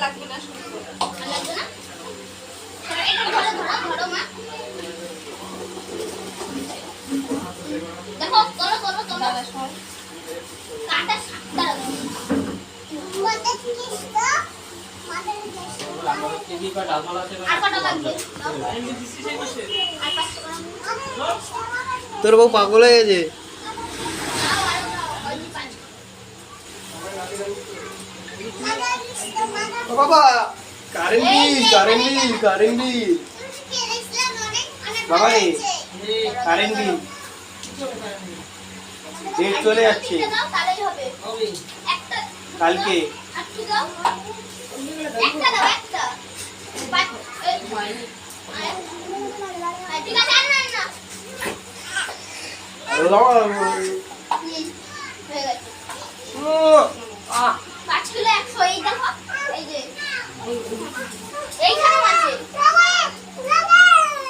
লাগবে না শুরু করো। আর লাগবে না? এটা ধরো ধরো ধরো মা। দেখো তোলো তোলো তোলো। দাদা সর। কাটা সাতটা লাগবে। মাথা কিস তো? মাথা কিস। আর কটা লাগবে? আর 500 গ্রাম। তোর বউ পাগল হয়ে গেছে। ও বাবা কারেন্ট বিল বাবা রে কারেন্ট বিল ডেট চলে যাচ্ছে তাহলেই হবে। একটা কালকে। একটু দাও। একটা দাও একটা। ঠিক আছে আর না না। হয়ে গেছে। 5 কিলো 100 এই দেখো এই যে এইখানে